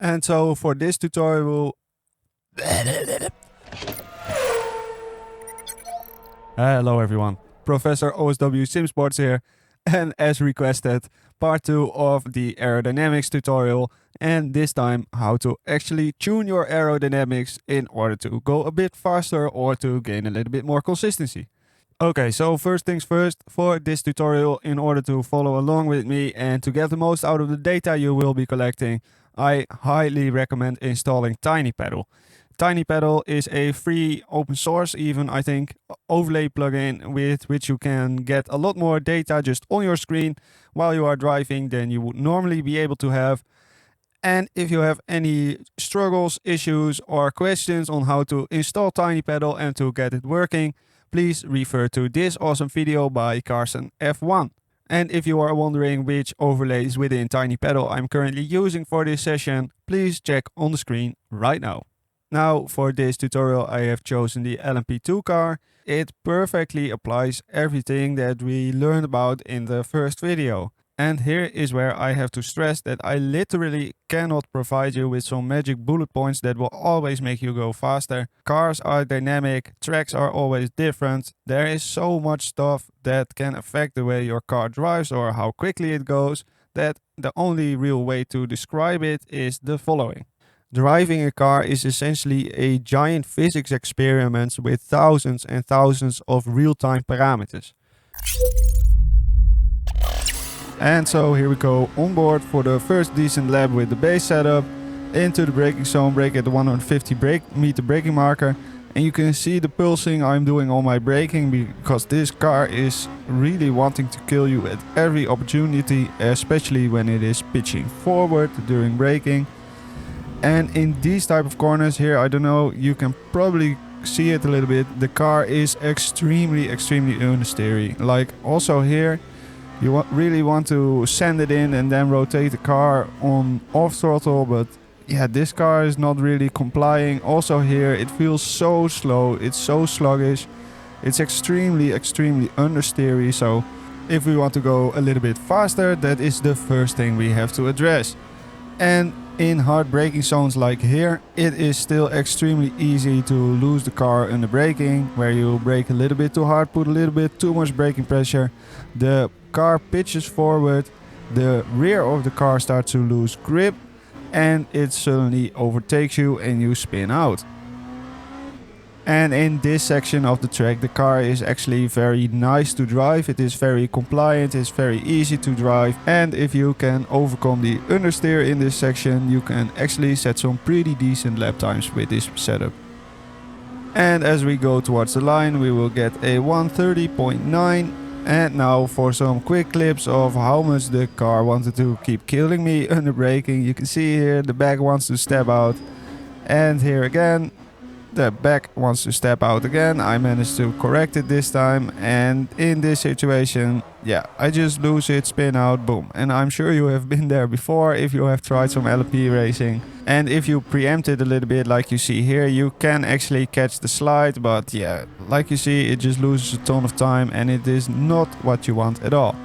And so for this tutorial... Hello everyone, Professor OSW-Sim-Sports here, and as requested, part 2 of the aerodynamics tutorial, and this time how to actually tune your aerodynamics in order to go a bit faster or to gain a little bit more consistency. Okay, so first things first, for this tutorial, in order to follow along with me and to get the most out of the data you will be collecting, I highly recommend installing TinyPedal. TinyPedal is a free, open source even, I think, overlay plugin with which you can get a lot more data just on your screen while you are driving than you would normally be able to have. And if you have any struggles, issues or questions on how to install TinyPedal and to get it working, please refer to this awesome video by Carson F1. And if you are wondering which overlays within TinyPedal I'm currently using for this session, please check on the screen right now. Now for this tutorial I have chosen the LMP2 car. It perfectly applies everything that we learned about in the first video. And here is where I have to stress that I literally cannot provide you with some magic bullet points that will always make you go faster. Cars are dynamic, tracks are always different. There is so much stuff that can affect the way your car drives or how quickly it goes, that the only real way to describe it is the following. Driving a car is essentially a giant physics experiment with thousands and thousands of real-time parameters. And so here we go on board for the first decent lap with the base setup, into the braking zone, brake at the 150 meter braking marker, and you can see the pulsing I'm doing on my braking because this car is really wanting to kill you at every opportunity, especially when it is pitching forward during braking. And in these type of corners here, I don't know, you can probably see it a little bit, the car is extremely understeery. Like also here, you really want to send it in and then rotate the car on off throttle, but yeah, this car is not really complying. Also here, it feels so slow, it's so sluggish, it's extremely understeery. So if we want to go a little bit faster, that is the first thing we have to address. And in hard braking zones like here, it is still extremely easy to lose the car under braking, where you brake a little bit too hard, put a little bit too much braking pressure, the car pitches forward, the rear of the car starts to lose grip, and it suddenly overtakes you and you spin out. And in this section of the track, the car is actually very nice to drive. It is very compliant, it's very easy to drive. And if you can overcome the understeer in this section, you can actually set some pretty decent lap times with this setup. And as we go towards the line, we will get a 130.9. And now for some quick clips of how much the car wanted to keep killing me under braking. You can see here the back wants to step out. And here again, the back wants to step out again. I managed to correct it this time, and in this situation, yeah, I just lose it, spin out, boom. And I'm sure you have been there before if you have tried some LP racing. And if you preempt it a little bit like you see here, you can actually catch the slide, but yeah, like you see, it just loses a ton of time and it is not what you want at all.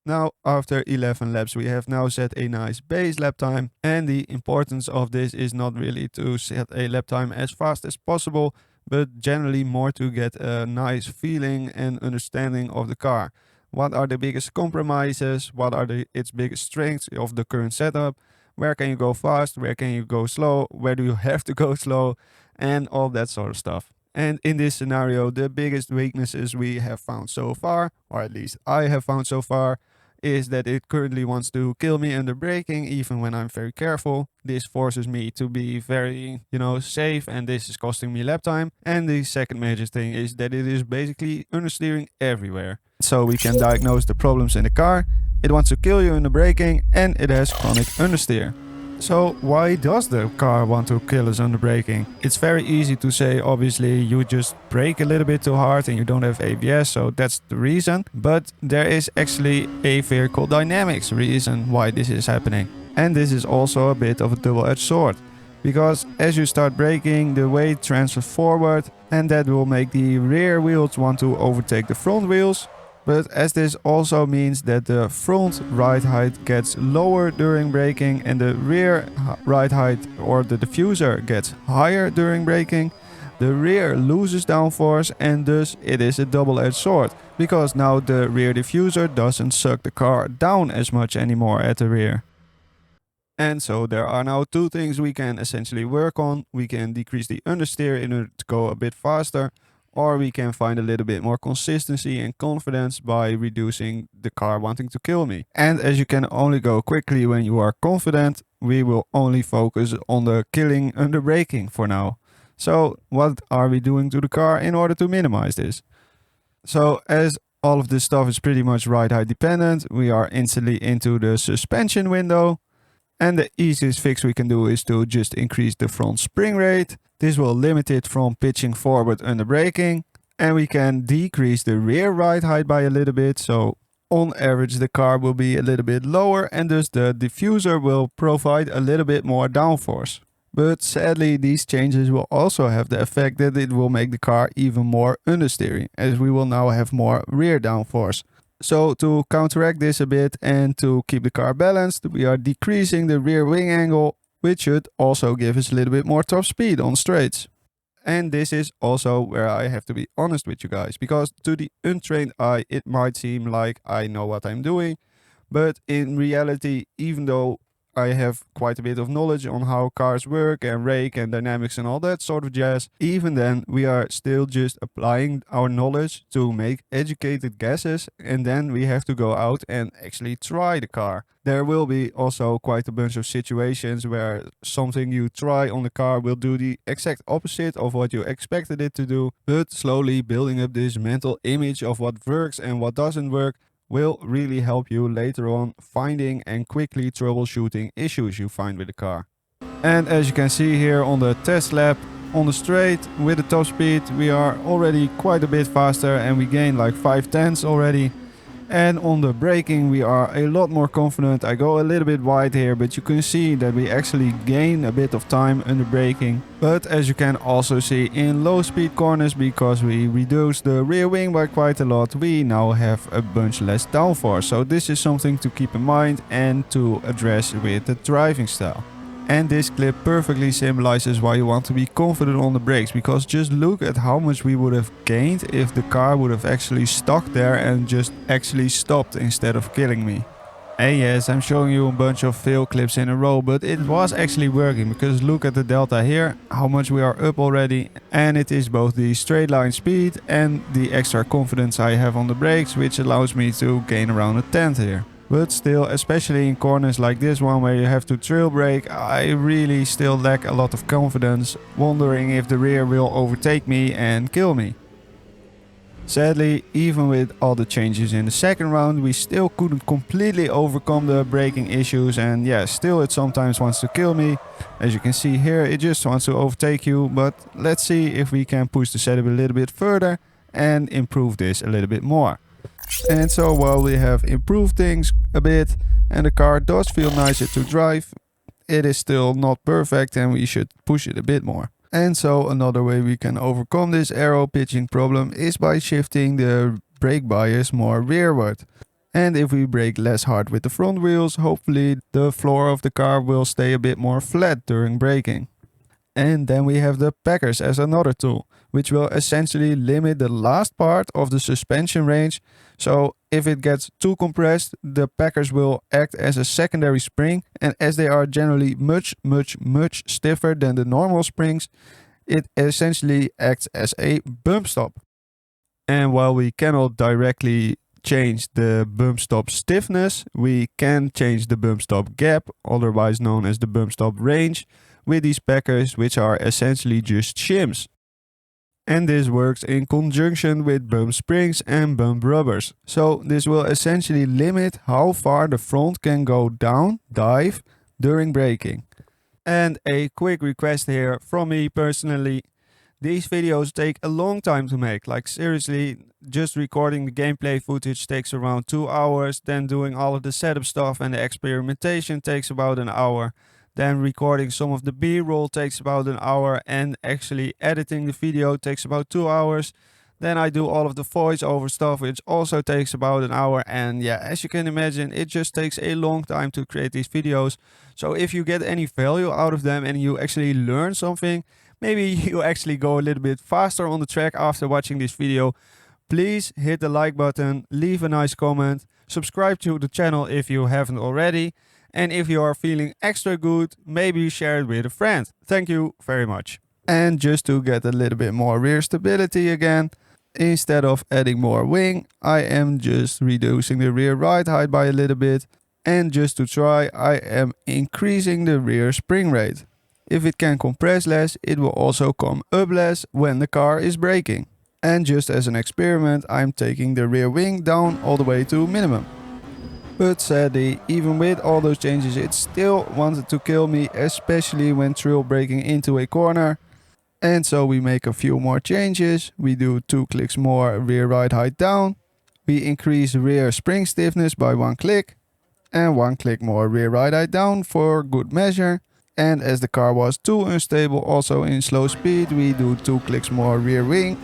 Now, after 11 laps, we have now set a nice base lap time, and the importance of this is not really to set a lap time as fast as possible, but generally more to get a nice feeling and understanding of the car. What are the biggest compromises? What are its biggest strengths of the current setup? Where can you go fast? Where can you go slow? Where do you have to go slow? And all that sort of stuff. And in this scenario, the biggest weaknesses we have found so far, or at least I have found so far, is that it currently wants to kill me under braking even when I'm very careful. This forces me to be very, safe, and this is costing me lap time. And the second major thing is that it is basically understeering everywhere. So we can diagnose the problems in the car. It wants to kill you under braking and it has chronic understeer. So why does the car want to kill us under braking? It's very easy to say, obviously, you just brake a little bit too hard and you don't have ABS, so that's the reason. But there is actually a vehicle dynamics reason why this is happening. And this is also a bit of a double-edged sword. Because as you start braking, the weight transfers forward and that will make the rear wheels want to overtake the front wheels. But as this also means that the front ride height gets lower during braking and the rear ride height or the diffuser gets higher during braking, the rear loses downforce and thus it is a double-edged sword, because now the rear diffuser doesn't suck the car down as much anymore at the rear. And so there are now two things we can essentially work on. We can decrease the understeer in order to go a bit faster, or we can find a little bit more consistency and confidence by reducing the car wanting to kill me. And as you can only go quickly when you are confident, we will only focus on the killing under braking for now. So what are we doing to the car in order to minimize this? So as all of this stuff is pretty much ride height dependent, we are instantly into the suspension window. And the easiest fix we can do is to just increase the front spring rate. This will limit it from pitching forward under braking. And we can decrease the rear ride height by a little bit. So on average the car will be a little bit lower and thus the diffuser will provide a little bit more downforce. But sadly these changes will also have the effect that it will make the car even more understeering, as we will now have more rear downforce. So to counteract this a bit and to keep the car balanced, we are decreasing the rear wing angle, which should also give us a little bit more top speed on straights. And this is also where I have to be honest with you guys, because to the untrained eye it might seem like I know what I'm doing, but in reality, even though I have quite a bit of knowledge on how cars work and rake and dynamics and all that sort of jazz, even then we are still just applying our knowledge to make educated guesses, and then we have to go out and actually try the car. There will be also quite a bunch of situations where something you try on the car will do the exact opposite of what you expected it to do, but slowly building up this mental image of what works and what doesn't work will really help you later on finding and quickly troubleshooting issues you find with the car. And as you can see here on the test lap, on the straight with the top speed we are already quite a bit faster and we gain like 5/10 already. And on the braking we are a lot more confident. I go a little bit wide here, but you can see that we actually gain a bit of time under braking. But as you can also see in low speed corners, because we reduce the rear wing by quite a lot, we now have a bunch less downforce. So this is something to keep in mind and to address with the driving style. And this clip perfectly symbolizes why you want to be confident on the brakes, because just look at how much we would have gained if the car would have actually stuck there and just actually stopped instead of killing me. And yes, I'm showing you a bunch of fail clips in a row, but it was actually working, because look at the delta here, how much we are up already, and it is both the straight line speed and the extra confidence I have on the brakes, which allows me to gain around a tenth here. But still, especially in corners like this one where you have to trail brake, I really still lack a lot of confidence, wondering if the rear will overtake me and kill me. Sadly, even with all the changes in the second round, we still couldn't completely overcome the braking issues, and yeah, still it sometimes wants to kill me. As you can see here, it just wants to overtake you, but let's see if we can push the setup a little bit further and improve this a little bit more. And so while we have improved things a bit and the car does feel nicer to drive, it is still not perfect and we should push it a bit more. And so another way we can overcome this aero pitching problem is by shifting the brake bias more rearward. And if we brake less hard with the front wheels, hopefully the floor of the car will stay a bit more flat during braking. And then we have the packers as another tool, which will essentially limit the last part of the suspension range. So if it gets too compressed, the packers will act as a secondary spring, and as they are generally much stiffer than the normal springs, it essentially acts as a bump stop. And while we cannot directly change the bump stop stiffness, we can change the bump stop gap, otherwise known as the bump stop range, with these packers, which are essentially just shims. And this works in conjunction with bump springs and bump rubbers. So this will essentially limit how far the front can go down, dive, during braking. And a quick request here from me personally. These videos take a long time to make, like seriously, just recording the gameplay footage takes around 2 hours, then doing all of the setup stuff and the experimentation takes about an hour. Then recording some of the B-roll takes about an hour, and actually editing the video takes about 2 hours. Then I do all of the voiceover stuff, which also takes about an hour. And yeah, as you can imagine, it just takes a long time to create these videos. So if you get any value out of them and you actually learn something, maybe you actually go a little bit faster on the track after watching this video, please hit the like button, leave a nice comment, subscribe to the channel if you haven't already. And if you are feeling extra good, maybe share it with a friend. Thank you very much. And just to get a little bit more rear stability again, instead of adding more wing, I am just reducing the rear ride height by a little bit. And just to try, I am increasing the rear spring rate. If it can compress less, it will also come up less when the car is braking. And just as an experiment, I'm taking the rear wing down all the way to minimum. But sadly, even with all those changes, it still wanted to kill me, especially when trail braking into a corner. And so we make a few more changes. We do 2 clicks more rear ride height down. We increase rear spring stiffness by 1 click. And 1 click more rear ride height down for good measure. And as the car was too unstable, also in slow speed, we do 2 clicks more rear wing.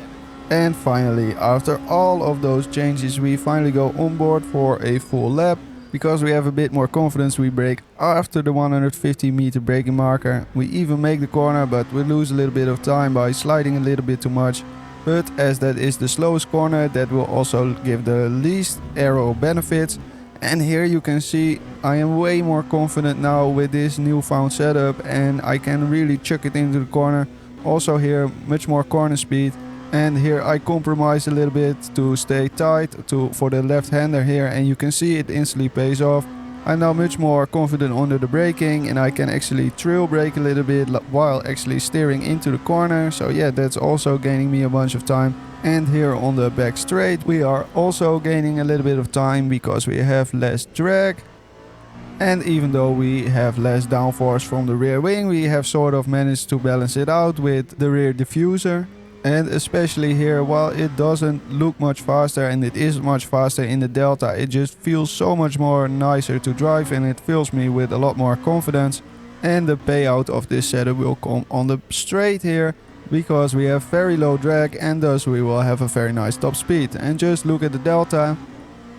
And finally, after all of those changes, we finally go on board for a full lap. Because we have a bit more confidence, we brake after the 150 meter braking marker. We even make the corner, but we lose a little bit of time by sliding a little bit too much. But as that is the slowest corner, that will also give the least aero benefits. And here you can see I am way more confident now with this newfound setup, and I can really chuck it into the corner. Also here much more corner speed. And here I compromise a little bit to stay tight for the left-hander here, and you can see it instantly pays off. I'm now much more confident under the braking, and I can actually trail brake a little bit while actually steering into the corner. So yeah, that's also gaining me a bunch of time. And here on the back straight we are also gaining a little bit of time because we have less drag. And even though we have less downforce from the rear wing, we have sort of managed to balance it out with the rear diffuser. And especially here, while it doesn't look much faster, and it is much faster in the Delta, it just feels so much more nicer to drive, and it fills me with a lot more confidence. And the payout of this setup will come on the straight here, because we have very low drag, and thus we will have a very nice top speed. And just look at the Delta.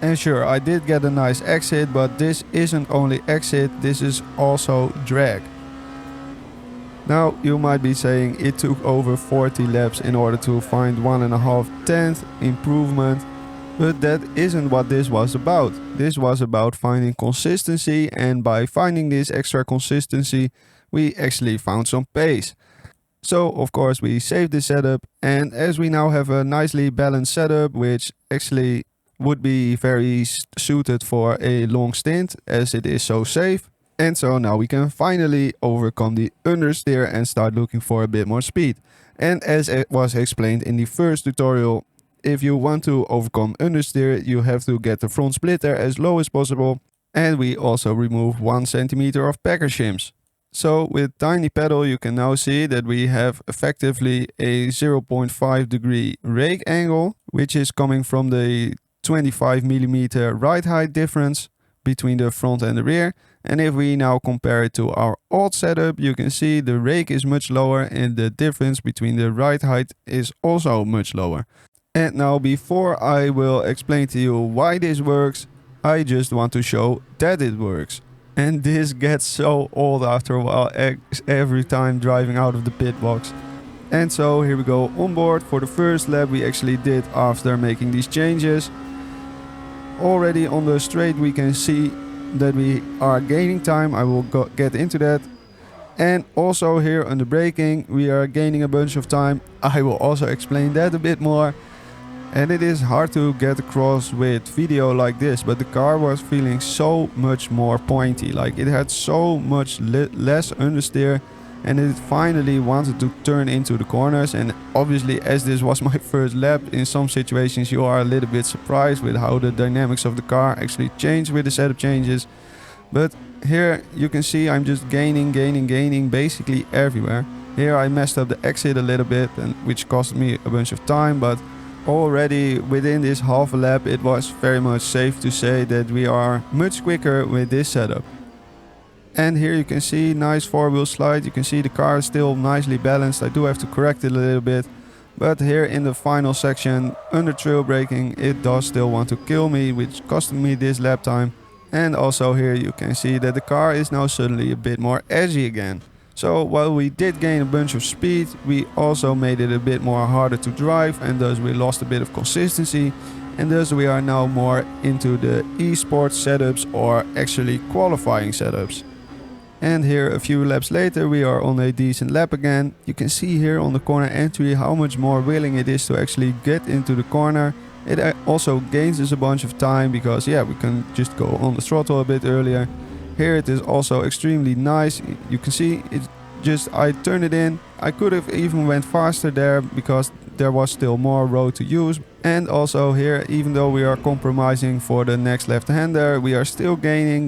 And sure, I did get a nice exit, but this isn't only exit, this is also drag. Now you might be saying it took over 40 laps in order to find 1.5 tenth improvement, but that isn't what this was about. This was about finding consistency, and by finding this extra consistency we actually found some pace. So of course we saved this setup, and as we now have a nicely balanced setup which actually would be very suited for a long stint as it is so safe. And so now we can finally overcome the understeer and start looking for a bit more speed. And as it was explained in the first tutorial, if you want to overcome understeer, you have to get the front splitter as low as possible. And we also remove 1 centimeter of packer shims. So with tiny pedal you can now see that we have effectively a 0.5 degree rake angle, which is coming from the 25 millimeter ride height difference between the front and the rear. And if we now compare it to our old setup, you can see the rake is much lower and the difference between the ride height is also much lower. And now before I will explain to you why this works, I just want to show that it works. And this gets so old after a while, every time driving out of the pit box. And so here we go on board for the first lap we actually did after making these changes. Already on the straight we can see that we are gaining time. I will get into that. And also here on the braking we are gaining a bunch of time. I will also explain that a bit more. And it is hard to get across with video like this, but the car was feeling so much more pointy. Like it had so much less understeer, and it finally wanted to turn into the corners. And obviously, as this was my first lap, in some situations you are a little bit surprised with how the dynamics of the car actually change with the setup changes. But here you can see I'm just gaining basically everywhere. Here I messed up the exit a little bit, and which cost me a bunch of time, but already within this half a lap it was very much safe to say that we are much quicker with this setup. And here you can see nice 4-wheel slide. You can see the car is still nicely balanced. I do have to correct it a little bit, But here in the final section, under trail braking, it does still want to kill me, which cost me this lap time. And also here you can see that the car is now suddenly a bit more edgy again. So while we did gain a bunch of speed, we also made it a bit more harder to drive, and thus we lost a bit of consistency. And thus we are now more into the esports setups, or actually qualifying setups. And here a few laps later we are on a decent lap again. You can see here on the corner entry how much more willing it is to actually get into the corner. It also gains us a bunch of time because yeah, we can just go on the throttle a bit earlier. Here it is also extremely nice. You can see it just, I turned it in. I could have even went faster there because there was still more road to use. And also here, even though we are compromising for the next left-hander, we are still gaining,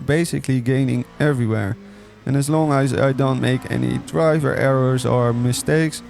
basically gaining everywhere. And as long as I don't make any driver errors or mistakes,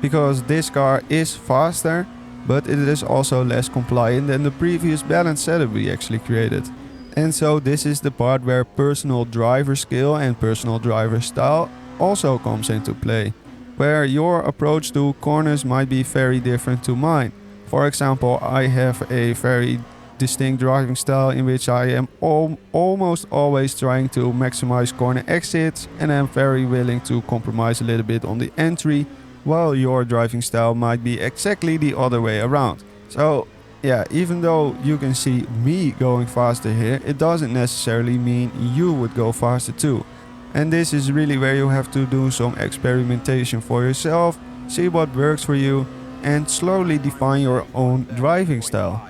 because this car is faster, but it is also less compliant than the previous balance setup we actually created. And so this is the part where personal driver skill and personal driver style also comes into play, where your approach to corners might be very different to mine. For example, I have a very distinct driving style in which I am almost always trying to maximize corner exits, and I'm very willing to compromise a little bit on the entry, while your driving style might be exactly the other way around. So yeah, even though you can see me going faster here, it doesn't necessarily mean you would go faster too. And this is really where you have to do some experimentation for yourself, see what works for you, and slowly define your own driving style.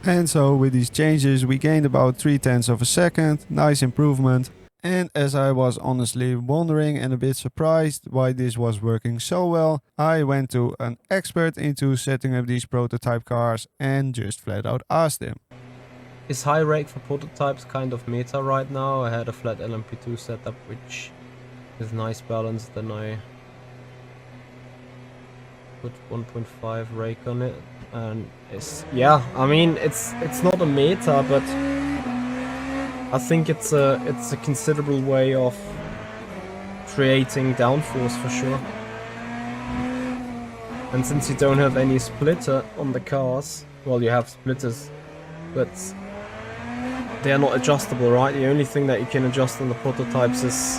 And so with these changes we gained about 0.3 of a second, nice improvement. And as I was honestly wondering and a bit surprised why this was working so well, I went to an expert into setting up these prototype cars and just flat out asked him. Is high rake for prototypes kind of meta right now? I had a flat LMP2 setup which is nice balance, then I put 1.5 rake on it, and it's, yeah, I mean it's not a meta, but I think it's a considerable way of creating downforce for sure. And since you don't have any splitter on the cars, well, you have splitters, but they are not adjustable, right? The only thing that you can adjust on the prototypes is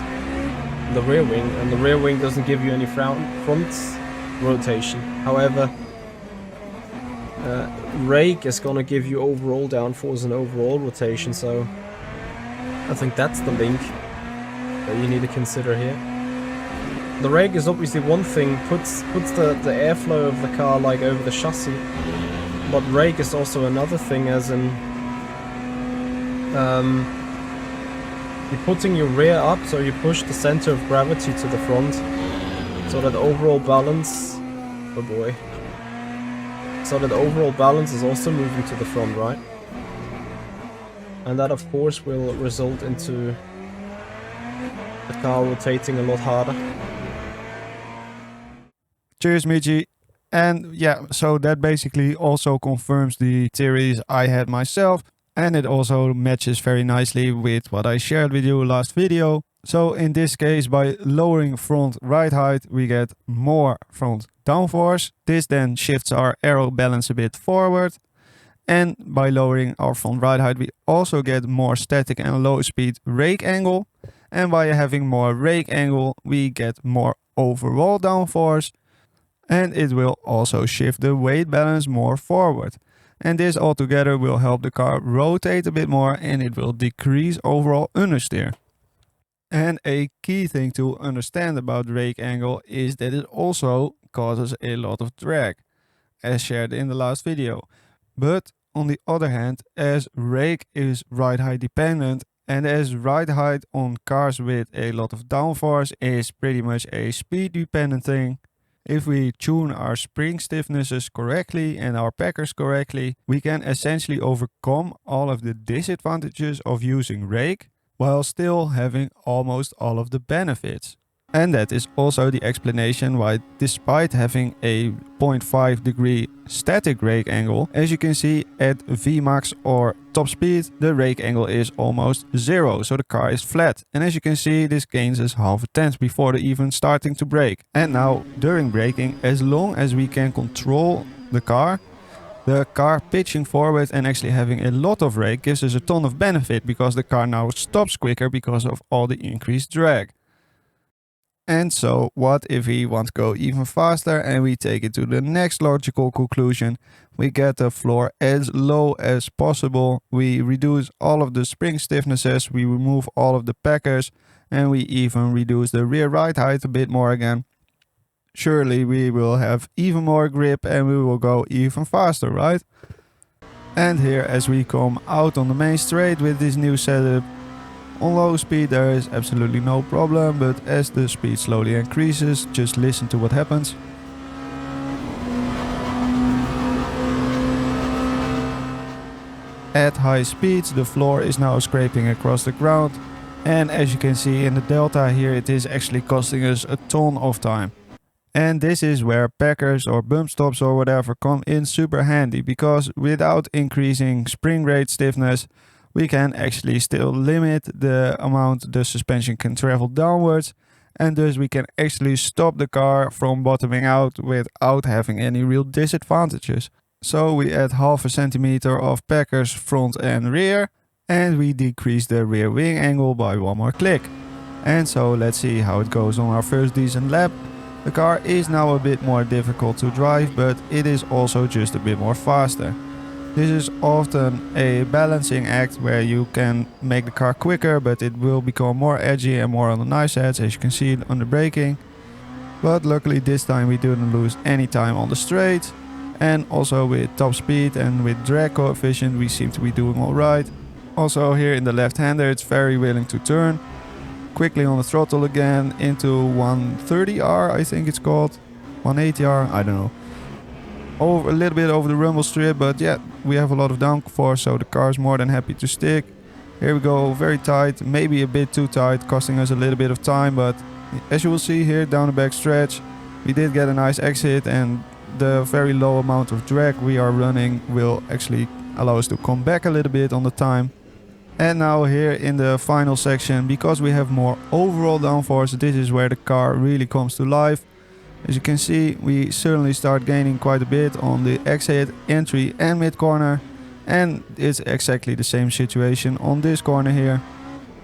the rear wing, and the rear wing doesn't give you any front rotation. However, rake is gonna give you overall downforce and overall rotation, so I think that's the link that you need to consider here. The rake is obviously one thing, puts the airflow of the car like over the chassis, but rake is also another thing, as in you're putting your rear up, so you push the center of gravity to the front, so that overall balance, oh boy, so that overall balance is also moving to the front, right? And that of course will result into the car rotating a lot harder. Cheers, Michi. And yeah, so that basically also confirms the theories I had myself, and it also matches very nicely with what I shared with you last video. So in this case, by lowering front ride height, we get more front downforce. This then shifts our aero balance a bit forward. And by lowering our front ride height, we also get more static and low speed rake angle. And by having more rake angle, we get more overall downforce. And it will also shift the weight balance more forward. And this altogether will help the car rotate a bit more, and it will decrease overall understeer. And a key thing to understand about rake angle is that it also causes a lot of drag, as shared in the last video. But on the other hand, as rake is ride height dependent, and as ride height on cars with a lot of downforce is pretty much a speed dependent thing, if we tune our spring stiffnesses correctly and our packers correctly, we can essentially overcome all of the disadvantages of using rake while still having almost all of the benefits. And that is also the explanation why, despite having a 0.5 degree static rake angle, as you can see at Vmax or top speed, the rake angle is almost 0, so the car is flat. And as you can see, this gains us half a tenth before even starting to brake. And now, during braking, as long as we can control the car pitching forward and actually having a lot of rake gives us a ton of benefit, because the car now stops quicker because of all the increased drag. And so, what if we want to go even faster and we take it to the next logical conclusion? We get the floor as low as possible, we reduce all of the spring stiffnesses, we remove all of the packers, and we even reduce the rear ride height a bit more again. Surely we will have even more grip and we will go even faster, right? And here, as we come out on the main straight with this new setup, on low speed there is absolutely no problem, but as the speed slowly increases, just listen to what happens. At high speeds the floor is now scraping across the ground, and as you can see in the delta here, it is actually costing us a ton of time. And this is where packers or bump stops or whatever come in super handy, because without increasing spring rate stiffness, we can actually still limit the amount the suspension can travel downwards, and thus we can actually stop the car from bottoming out without having any real disadvantages. So we add half a centimeter of packers front and rear, and we decrease the rear wing angle by one more click. And so let's see how it goes on our first decent lap. The car is now a bit more difficult to drive, but it is also just a bit more faster. This is often a balancing act where you can make the car quicker, but it will become more edgy and more on the knife edge, as you can see on the braking. But luckily this time we didn't lose any time on the straight. And also with top speed and with drag coefficient we seem to be doing alright. Also here in the left-hander it's very willing to turn. Quickly on the throttle again into 130R, I think it's called. 180R, I don't know. A little bit over the rumble strip, but yeah, we have a lot of downforce, so the car is more than happy to stick. Here we go, very tight, maybe a bit too tight, costing us a little bit of time, but as you will see here down the back stretch, we did get a nice exit, and the very low amount of drag we are running will actually allow us to come back a little bit on the time. And now here in the final section, because we have more overall downforce, this is where the car really comes to life. As you can see, we certainly start gaining quite a bit on the exit, entry and mid corner. And it's exactly the same situation on this corner here.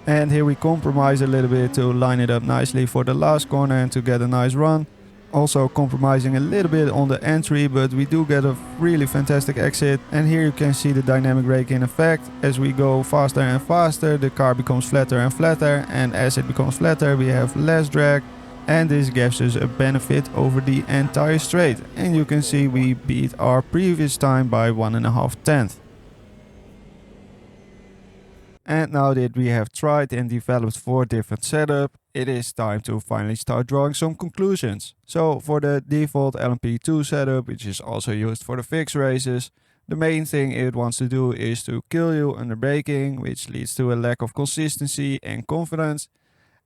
And here we compromise a little bit to line it up nicely for the last corner and to get a nice run. Also compromising a little bit on the entry, but we do get a really fantastic exit. And here you can see the dynamic brake in effect. As we go faster and faster, the car becomes flatter and flatter, and as it becomes flatter we have less drag, and this gives us a benefit over the entire straight. And you can see we beat our previous time by 1.5 tenths. And now that we have tried and developed 4 different setups, it is time to finally start drawing some conclusions. So for the default LMP2 setup, which is also used for the fixed races, the main thing it wants to do is to kill you under braking, which leads to a lack of consistency and confidence.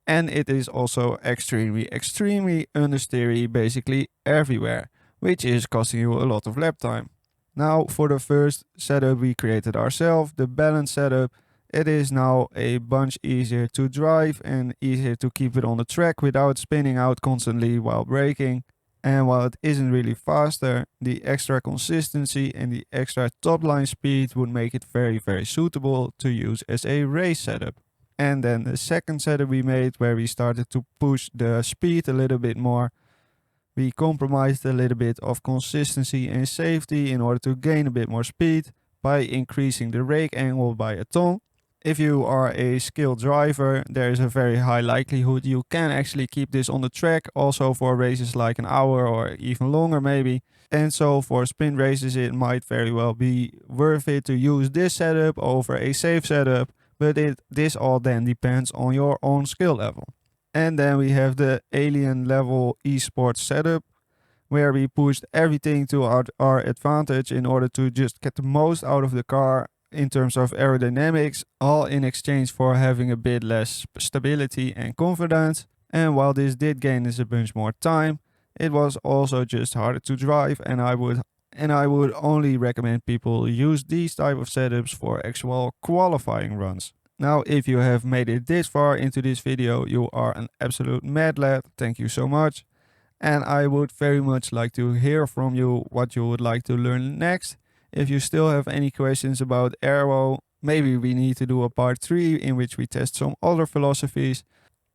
And it is also extremely understeery basically everywhere, which is costing you a lot of lap time. Now for the first setup we created ourselves, the balance setup, it is now a bunch easier to drive and easier to keep it on the track without spinning out constantly while braking. And while it isn't really faster, the extra consistency and the extra top line speed would make it very suitable to use as a race setup. And then the second setup we made, where we started to push the speed a little bit more, we compromised a little bit of consistency and safety in order to gain a bit more speed by increasing the rake angle by a ton. If you are a skilled driver, there is a very high likelihood you can actually keep this on the track, also for races like an hour or even longer maybe. And so for sprint races it might very well be worth it to use this setup over a safe setup, but this all then depends on your own skill level. And then we have the alien level esports setup, where we pushed everything to our advantage in order to just get the most out of the car in terms of aerodynamics, all in exchange for having a bit less stability and confidence. And while this did gain us a bunch more time, it was also just harder to drive, and I would only recommend people use these type of setups for actual qualifying runs. Now, if you have made it this far into this video, you are an absolute mad lad. Thank you so much. And I would very much like to hear from you what you would like to learn next. If you still have any questions about Aero, maybe we need to do a part 3 in which we test some other philosophies.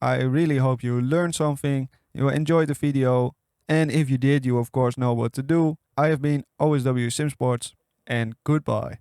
I really hope you learned something, you enjoyed the video, and if you did, you of course know what to do. I have been OSW-Sim-Sports, and goodbye.